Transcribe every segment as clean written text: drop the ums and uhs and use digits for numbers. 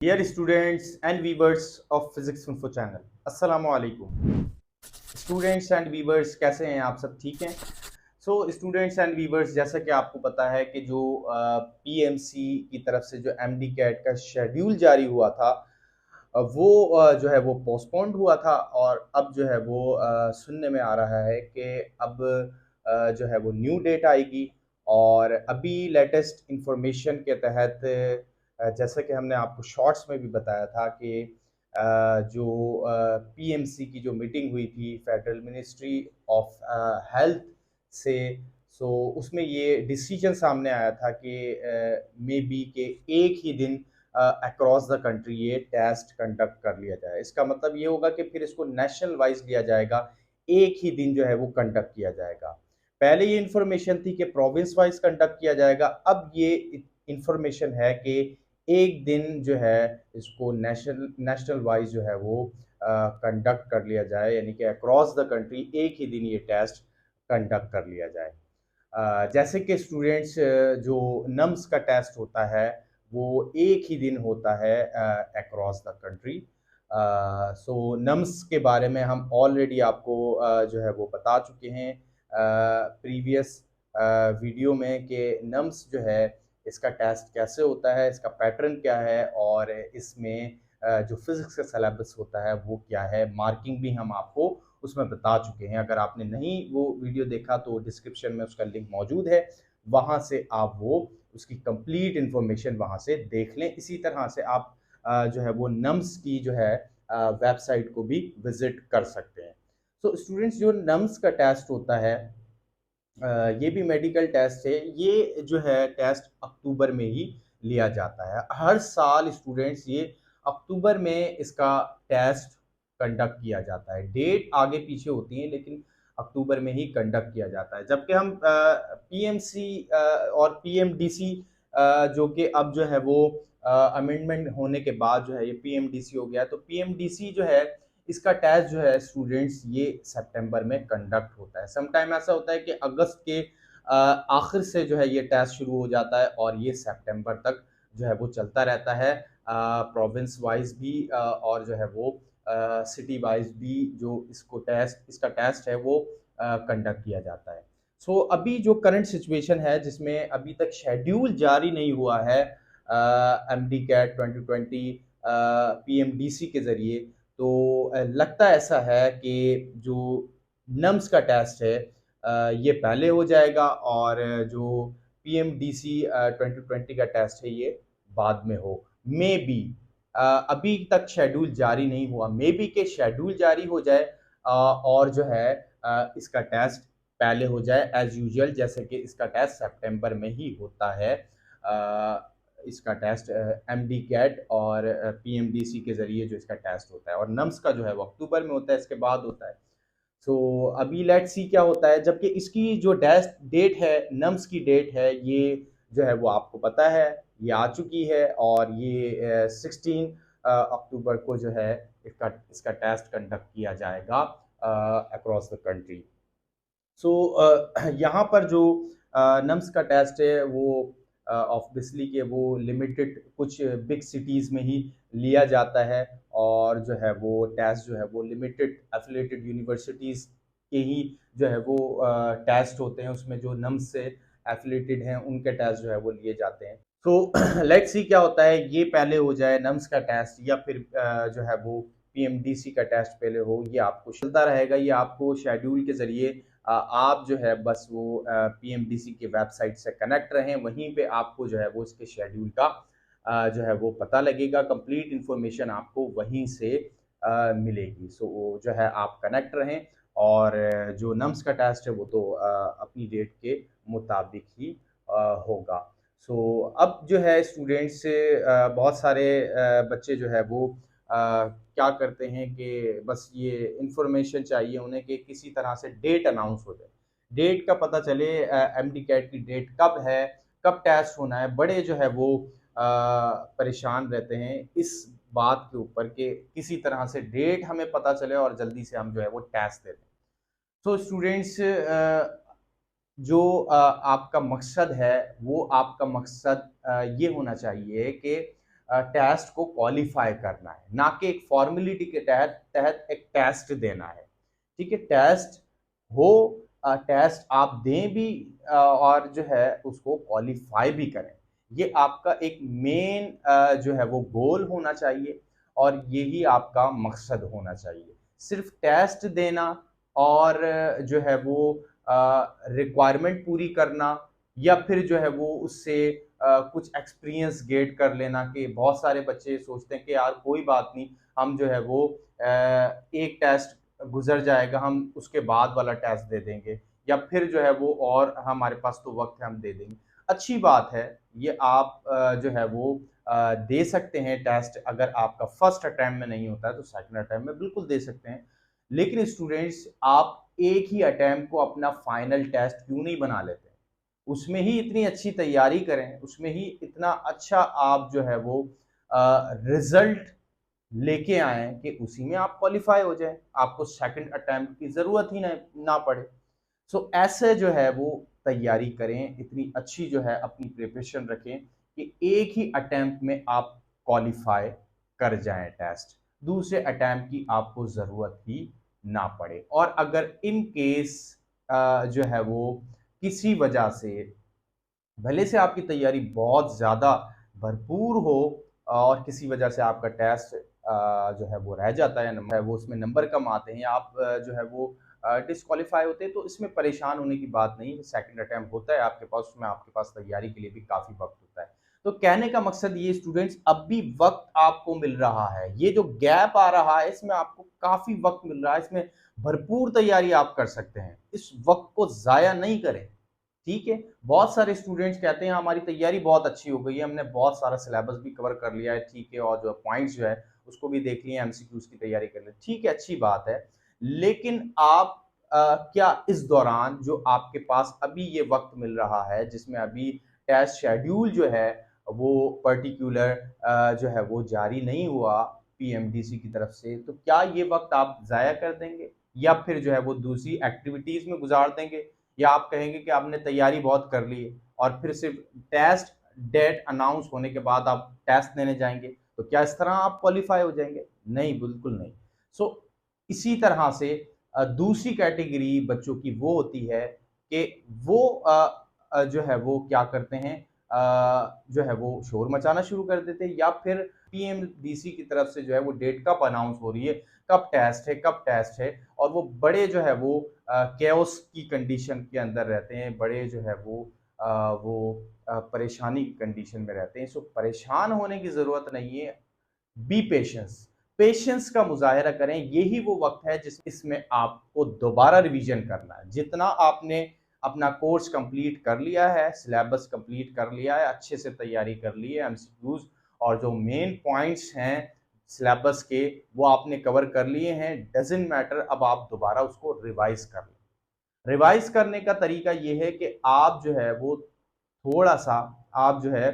Dear students and viewers of physics info channel, अस्सलामु अलैकुम। Students and viewers कैसे हैं आप? सब ठीक हैं? सो स्टूडेंट्स एंड वीवर्स, जैसा कि आपको पता है कि जो पीएमसी की तरफ से जो एमडी कैट का शेड्यूल जारी हुआ था, वो जो है वो पोस्टपोन्ड हुआ था। और अब जो है वो सुनने में आ रहा है कि अब जो है वो न्यू डेट आएगी। और अभी लेटेस्ट इंफॉर्मेशन के तहत जैसा कि हमने आपको शॉर्ट्स में भी बताया था कि जो पीएमसी की जो मीटिंग हुई थी फेडरल मिनिस्ट्री ऑफ हेल्थ से, सो उसमें ये डिसीजन सामने आया था कि मे बी के एक ही दिन अक्रॉस द कंट्री ये टेस्ट कंडक्ट कर लिया जाए। इसका मतलब ये होगा कि फिर इसको नेशनल वाइज लिया जाएगा, एक ही दिन जो है वो कंडक्ट किया जाएगा। पहले ये इंफॉर्मेशन थी कि प्रोविंस वाइज कंडक्ट किया जाएगा, अब ये इंफॉर्मेशन है कि एक दिन जो है इसको नेशनल नेशनल वाइज जो है वो कंडक्ट कर लिया जाए, यानी कि अक्रॉस द कंट्री एक ही दिन ये टेस्ट कंडक्ट कर लिया जाए। जैसे कि स्टूडेंट्स, जो नम्स का टेस्ट होता है वो एक ही दिन होता है across the country. So nums के बारे में हम ऑलरेडी आपको जो है वो बता चुके हैं प्रीवियस वीडियो में कि नम्स जो है इसका टेस्ट कैसे होता है, इसका पैटर्न क्या है, और इसमें जो फिजिक्स का सिलेबस होता है वो क्या है। मार्किंग भी हम आपको उसमें बता चुके हैं। अगर आपने नहीं वो वीडियो देखा तो डिस्क्रिप्शन में उसका लिंक मौजूद है, वहाँ से आप वो उसकी कंप्लीट इंफॉर्मेशन वहाँ से देख लें। इसी तरह से आप जो है वो नम्स की जो है वेबसाइट को भी विजिट कर सकते हैं। तो स्टूडेंट्स, जो नम्स का टेस्ट होता है, ये भी मेडिकल टेस्ट है। ये जो है टेस्ट अक्टूबर में ही लिया जाता है। हर साल स्टूडेंट्स ये अक्टूबर में इसका टेस्ट कंडक्ट किया जाता है। डेट आगे पीछे होती है लेकिन अक्टूबर में ही कंडक्ट किया जाता है। जबकि हम पीएमसी और पीएमडीसी, जो कि अब जो है वो अमेंडमेंट होने के बाद जो है ये पीएमडीसी हो गया, तो पीएमडीसी जो है इसका टेस्ट जो है स्टूडेंट्स ये सितंबर में कंडक्ट होता है। समटाइम ऐसा होता है कि अगस्त के आखिर से जो है ये टेस्ट शुरू हो जाता है और ये सितंबर तक जो है वो चलता रहता है। प्रोविंस वाइज भी और जो है वो सिटी वाइज भी जो इसका टेस्ट है वो कंडक्ट किया जाता है। सो अभी जो करंट सिचुएशन है जिसमें अभी तक शेड्यूल जारी नहीं हुआ है एमडी कैट 2020 पीएमडीसी के ज़रिए, तो लगता ऐसा है कि जो नम्स का टेस्ट है ये पहले हो जाएगा और जो पीएमडीसी 2020 का टेस्ट है ये बाद में हो। मे बी अभी तक शेड्यूल जारी नहीं हुआ, मे बी के शेड्यूल जारी हो जाए और जो है इसका टेस्ट पहले हो जाए एज यूजुअल, जैसे कि इसका टेस्ट सितंबर में ही होता है। इसका टेस्ट एमडी कैट और पीएमडीसी के ज़रिए जो इसका टेस्ट होता है, और नम्स का जो है वो अक्टूबर में होता है, इसके बाद होता है। सो अभी लेट्स सी क्या होता है। जबकि इसकी जो डेट है, नम्स की डेट है, ये जो है वो आपको पता है, ये आ चुकी है और ये 16 अक्टूबर को जो है इसका टेस्ट कंडक्ट किया जाएगा अक्रॉस द कंट्री। सो यहाँ पर जो नम्स का टेस्ट है वो ऑब्वियसली कि वो लिमिटेड कुछ बिग सिटीज़ में ही लिया जाता है, और जो है वो टेस्ट जो है वो लिमिटेड एफिलेटेड यूनिवर्सिटीज़ के ही जो है वो टेस्ट होते हैं। उसमें जो नम्स से एफिलेटेड हैं उनके टेस्ट जो है वो लिए जाते हैं। तो लेट्स सी क्या होता है, ये पहले हो जाए नम्स का टेस्ट या फिर जो है वो पीएमडीसी का टेस्ट पहले हो, ये आपको चलता रहेगा। ये आपको शेड्यूल के ज़रिए आप जो है बस वो पीएमडीसी की वेबसाइट से कनेक्ट रहें, वहीं पे आपको जो है वो इसके शेड्यूल का जो है वो पता लगेगा। कंप्लीट इन्फॉर्मेशन आपको वहीं से मिलेगी। सो जो है आप कनेक्ट रहें, और जो नम्स का टेस्ट है वो तो अपनी डेट के मुताबिक ही होगा। सो अब जो है स्टूडेंट्स से बहुत सारे बच्चे जो है वो क्या करते हैं कि बस ये इंफॉर्मेशन चाहिए उन्हें कि किसी तरह से डेट अनाउंस हो जाए, डेट का पता चले, एमडी कैट की डेट कब है, कब टेस्ट होना है। बड़े जो है वो परेशान रहते हैं इस बात के ऊपर कि किसी तरह से डेट हमें पता चले और जल्दी से हम जो है वो टेस्ट दे दें। तो स्टूडेंट्स, जो आपका मकसद है वो आपका मकसद ये होना चाहिए कि टेस्ट को क्वालिफाई करना है, ना कि एक फॉर्मेलिटी के तहत तहत एक टेस्ट देना है। ठीक है, टेस्ट हो, टेस्ट आप दें भी और जो है उसको क्वालिफाई भी करें। ये आपका एक मेन जो है वो गोल होना चाहिए और यही आपका मकसद होना चाहिए। सिर्फ टेस्ट देना और जो है वो रिक्वायरमेंट पूरी करना या फिर जो है वो उससे कुछ एक्सपीरियंस गेट कर लेना, कि बहुत सारे बच्चे सोचते हैं कि यार कोई बात नहीं, हम जो है वो एक टेस्ट गुजर जाएगा, हम उसके बाद वाला टेस्ट दे देंगे, या फिर जो है वो और हमारे पास तो वक्त है हम दे देंगे। अच्छी बात है, ये आप जो है वो दे सकते हैं टेस्ट। अगर आपका फर्स्ट अटेम्प्ट में नहीं होता है तो सेकंड अटेम्प्ट में बिल्कुल दे सकते हैं। लेकिन स्टूडेंट्स, आप एक ही अटेम्प्ट को अपना फाइनल टेस्ट क्यों नहीं बना लेते? उसमें ही इतनी अच्छी तैयारी करें, उसमें ही इतना अच्छा आप जो है वो रिजल्ट लेके आए कि उसी में आप क्वालिफाई हो जाए, आपको सेकंड अटेम्प्ट की ज़रूरत ही ना पड़े। सो ऐसे जो है वो तैयारी करें, इतनी अच्छी जो है अपनी प्रिपरेशन रखें कि एक ही अटेम्प्ट में आप क्वालिफाई कर जाएं टेस्ट, दूसरे अटेम्प्ट की आपको ज़रूरत ही ना पड़े। और अगर इन केस जो है वो किसी वजह से, भले से आपकी तैयारी बहुत ज़्यादा भरपूर हो और किसी वजह से आपका टेस्ट जो है वो रह जाता है, नंबर वो उसमें नंबर कम आते हैं, आप जो है वो डिस्क्वालीफाई होते हैं, तो इसमें परेशान होने की बात नहीं है। सेकंड अटेम्प्ट होता है आपके पास, उसमें आपके पास तैयारी के लिए भी काफ़ी वक्त होता है। तो कहने का मकसद ये स्टूडेंट्स, अब भी वक्त आपको मिल रहा है। ये जो गैप आ रहा है इसमें आपको काफ़ी वक्त मिल रहा है, इसमें भरपूर तैयारी आप कर सकते हैं। इस वक्त को ज़ाया नहीं करें। ठीक है, बहुत सारे स्टूडेंट्स कहते हैं हमारी तैयारी बहुत अच्छी हो गई है, हमने बहुत सारा सिलेबस भी कवर कर लिया है, ठीक है, और जो पॉइंट्स जो है उसको भी देख लिए, एमसीक्यूज की तैयारी कर ली, ठीक है, अच्छी बात है। लेकिन आप क्या इस दौरान जो आपके पास अभी ये वक्त मिल रहा है, जिसमें अभी टेस्ट शेड्यूल जो है वो पर्टिकुलर जो है वो जारी नहीं हुआ पीएमडीसी की तरफ से, तो क्या ये वक्त आप ज़ाया कर देंगे या फिर जो है वो दूसरी एक्टिविटीज़ में गुजार देंगे, या आप कहेंगे कि आपने तैयारी बहुत कर ली है और फिर सिर्फ टेस्ट डेट अनाउंस होने के बाद आप टेस्ट देने जाएंगे, तो क्या इस तरह आप क्वालिफाई हो जाएंगे? नहीं, बिल्कुल नहीं। सो इसी तरह से दूसरी कैटेगरी बच्चों की वो होती है कि वो जो है वो क्या करते हैं, जो है वो शोर मचाना शुरू कर देते हैं, या फिर पीएमडीसी की तरफ से जो है वो डेट कब अनाउंस हो रही है, कब टेस्ट है, कब टेस्ट है, और वो बड़े जो है वो केओस की कंडीशन के अंदर रहते हैं, बड़े जो है वो परेशानी की कंडीशन में रहते हैं। सो परेशान होने की ज़रूरत नहीं है, बी पेशेंस, पेशेंस का मुजाहरा करें। यही वो वक्त है जिस इसमें आपको दोबारा रिवीजन करना है। जितना आपने अपना कोर्स कंप्लीट कर लिया है, सिलेबस कंप्लीट कर लिया है, अच्छे से तैयारी कर ली है, एमसीक्यूज और जो मेन पॉइंट्स हैं सिलेबस के वो आपने कवर कर लिए हैं, डजंट मैटर, अब आप दोबारा उसको रिवाइज कर लें। रिवाइज करने का तरीका ये है कि आप जो है वो थोड़ा सा आप जो है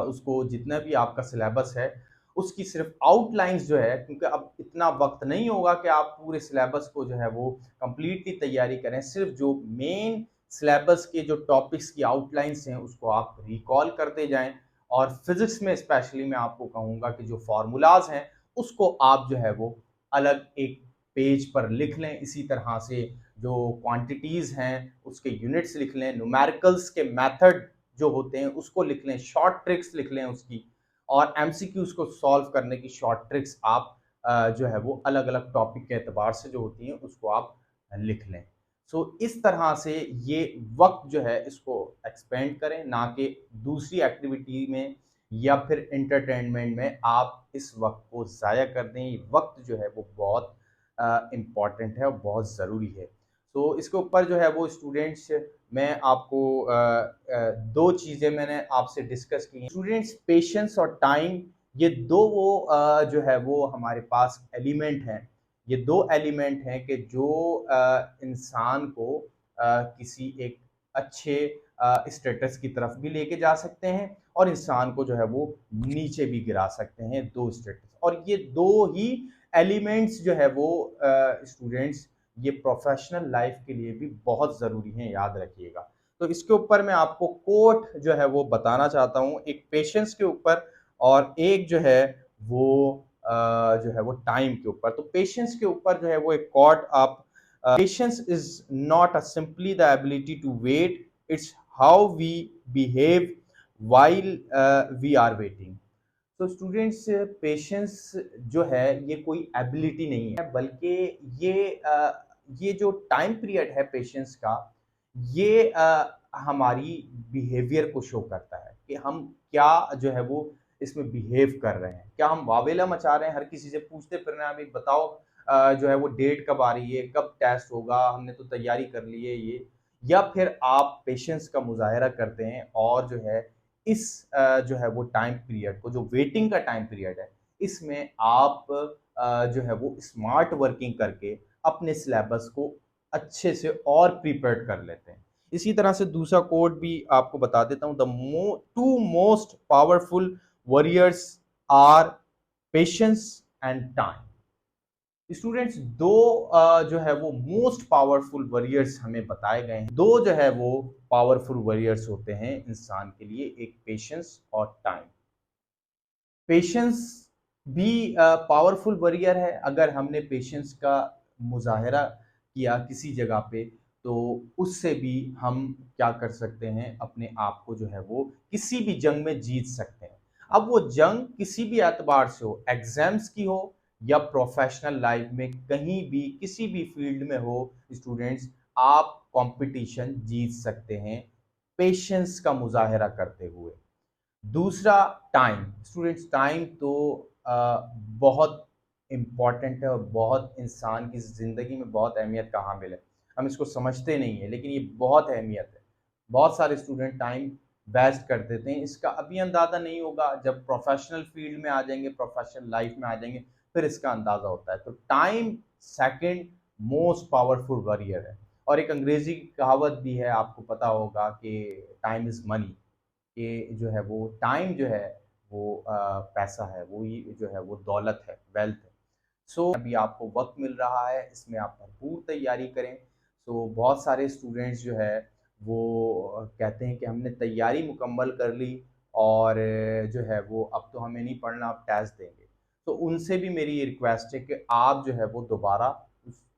उसको, जितना भी आपका सिलेबस है उसकी सिर्फ आउटलाइंस जो है, क्योंकि अब इतना वक्त नहीं होगा कि आप पूरे सिलेबस को जो है वो कंप्लीटली तैयारी करें, सिर्फ जो मेन सिलेबस के जो टॉपिक्स की आउटलाइंस हैं उसको आप रिकॉल करते जाएं। और फिजिक्स में स्पेशली मैं आपको कहूँगा कि जो फार्मूलाज हैं उसको आप जो है वो अलग एक पेज पर लिख लें। इसी तरह से जो क्वांटिटीज़ हैं उसके यूनिट्स लिख लें, न्यूमेरिकल्स के मेथड जो होते हैं उसको लिख लें, शॉर्ट ट्रिक्स लिख लें उसकी, और एमसीक्यूज को सॉल्व करने की शॉर्ट ट्रिक्स आप जो है वो अलग अलग टॉपिक के एतबार से जो होती हैं उसको आप लिख लें। सो इस तरह से ये वक्त जो है इसको एक्सपेंड करें, ना कि दूसरी एक्टिविटी में या फिर इंटरटेनमेंट में आप इस वक्त को ज़ाया कर दें। ये वक्त जो है वो बहुत इम्पॉर्टेंट है और बहुत ज़रूरी है। तो इसके ऊपर जो है वो स्टूडेंट्स, मैं आपको दो चीज़ें मैंने आपसे डिस्कस की हैं। स्टूडेंट्स, पेशेंस और टाइम, ये दो वो जो है वो हमारे पास एलिमेंट हैं। ये दो एलिमेंट हैं कि जो इंसान को किसी एक अच्छे स्टेटस की तरफ भी लेके जा सकते हैं और इंसान को जो है वो नीचे भी गिरा सकते हैं, दो स्टेटस। और ये दो ही एलिमेंट्स जो है वो स्टूडेंट्स, ये प्रोफेशनल लाइफ के लिए भी बहुत ज़रूरी हैं, याद रखिएगा। तो इसके ऊपर मैं आपको कोट जो है वो बताना चाहता हूँ एक पेशेंस के ऊपर, और एक जो है वो जो है वो टाइम के ऊपर। तो पेशेंस के ऊपर जो है वो एक कोट आप, patience is not a simply the ability to wait, it's how we behave while we are waiting. तो स्टूडेंट्स, पेशेंस जो है ये कोई एबिलिटी नहीं है, बल्कि ये ये जो टाइम पीरियड है पेशेंस का, ये हमारी बिहेवियर को शो करता है कि हम क्या जो है वो इसमें बिहेव कर रहे हैं। क्या हम वावेला मचा रहे हैं, हर किसी से पूछते फिर रहे हैं, अभी बताओ जो है वो डेट कब आ रही है, कब टेस्ट होगा, हमने तो तैयारी कर ली है ये। या फिर आप पेशेंस का मुजाहरा करते हैं और जो है इस जो है वो टाइम पीरियड को, जो वेटिंग का टाइम पीरियड है, इसमें आप जो है वो स्मार्ट वर्किंग करके अपने सिलेबस को अच्छे से और प्रिपेयर्ड कर लेते हैं। इसी तरह से दूसरा कोड भी आपको बता देता हूँ। The two most powerful warriors are patience and time. Students, दो जो है वो मोस्ट पावरफुल वॉरियर्स हमें बताए गए हैं। दो जो है वो पावरफुल वॉरियर्स होते हैं इंसान के लिए, एक पेशेंस और टाइम। पेशेंस भी पावरफुल वॉरियर है। अगर हमने पेशेंस का मुजाहरा किया किसी जगह पे, तो उससे भी हम क्या कर सकते हैं, अपने आप को जो है वो किसी भी जंग में जीत सकते हैं। अब वो जंग किसी भी एतबार से हो, एग्जाम्स की हो या प्रोफेशनल लाइफ में, कहीं भी किसी भी फील्ड में हो, स्टूडेंट्स आप कंपटीशन जीत सकते हैं पेशेंस का मुजाहरा करते हुए। दूसरा, टाइम। स्टूडेंट्स, टाइम तो बहुत इम्पॉर्टेंट है और बहुत इंसान की ज़िंदगी में बहुत अहमियत का हामिल है। हम इसको समझते नहीं हैं, लेकिन ये बहुत अहमियत है। बहुत सारे स्टूडेंट टाइम वेस्ट कर देते हैं। इसका अभी अंदाज़ा नहीं होगा, जब प्रोफेशनल फील्ड में आ जाएंगे, प्रोफेशनल लाइफ में आ जाएंगे, फिर इसका अंदाज़ा होता है। तो time second most powerful warrior है। और एक अंग्रेजी की कहावत भी है, आपको पता होगा कि टाइम इज़ मनी। कि जो है वो टाइम जो है वो पैसा है, वो ही जो है वो दौलत है, वेल्थ है। सो अभी आपको वक्त मिल रहा है, इसमें आप भरपूर तैयारी करें। सो बहुत सारे स्टूडेंट्स जो है वो कहते हैं कि हमने तैयारी मुकम्मल कर ली और जो है वो अब तो हमें नहीं पढ़ना, अब टेस्ट देंगे। तो उनसे भी मेरी ये रिक्वेस्ट है कि आप जो है वो दोबारा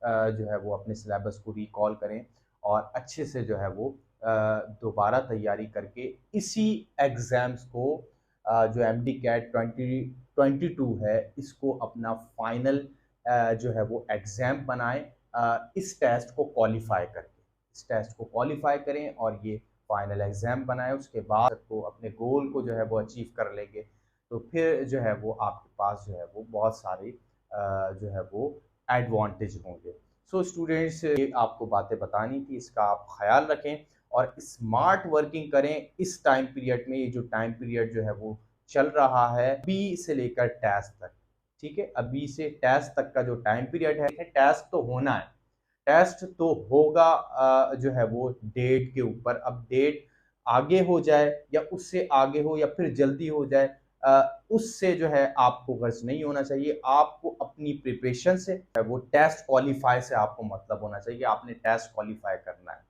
जो है वो अपने सिलेबस को रिकॉल करें और अच्छे से जो है वो दोबारा तैयारी करके इसी एग्ज़ाम्स को जो एमडी कैट 2022 है, इसको अपना फाइनल जो है वो एग्ज़ाम बनाएं। इस टेस्ट को क्वालिफाई करके, इस टेस्ट को क्वालिफाई करें और ये फाइनल एग्ज़ाम बनाएं। उसके बाद तो अपने गोल को जो है वो अचीव कर लेंगे, तो फिर जो है वो आपके पास जो है वो बहुत सारे जो है वो एडवांटेज होंगे। सो स्टूडेंट्स, ये आपको बातें बतानी थी, इसका आप ख्याल रखें और स्मार्ट वर्किंग करें इस टाइम पीरियड में। ये जो टाइम पीरियड जो है वो चल रहा है अभी से लेकर टेस्ट तक, ठीक है, अभी से टेस्ट तक का जो टाइम पीरियड है, टेस्ट तो होना है, टेस्ट तो होगा जो है वो डेट के ऊपर। अब डेट आगे हो जाए या उससे आगे हो या फिर जल्दी हो जाए, उससे जो है आपको गर्ज नहीं होना चाहिए। आपको अपनी प्रिपरेशन से वो टेस्ट क्वालिफाई से आपको मतलब होना चाहिए, आपने टेस्ट क्वालिफाई करना है।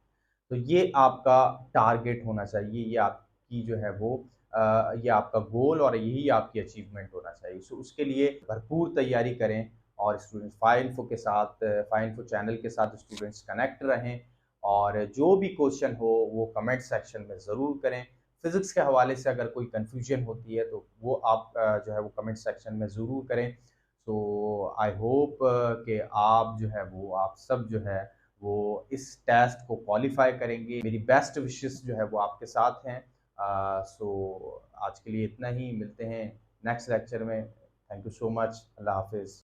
तो ये आपका टारगेट होना चाहिए, ये आपकी जो है वो ये आपका गोल और यही आपकी अचीवमेंट होना चाहिए। सो उसके लिए भरपूर तैयारी करें और स्टूडेंट्स फाइनइंफो के साथ, फाइनइंफो चैनल के साथ स्टूडेंट्स कनेक्ट रहें और जो भी क्वेश्चन हो वो कमेंट सेक्शन में ज़रूर करें। फिज़िक्स के हवाले से अगर कोई कन्फ्यूजन होती है तो वो आप जो है वो कमेंट सेक्शन में ज़रूर करें। सो आई होप कि आप जो है वो आप सब जो है वो इस टेस्ट को क्वालिफाई करेंगे। मेरी बेस्ट विशेस जो है वो आपके साथ हैं। सो आज के लिए इतना ही, मिलते हैं नेक्स्ट लेक्चर में। Thank you so much. Allah हाफिज़।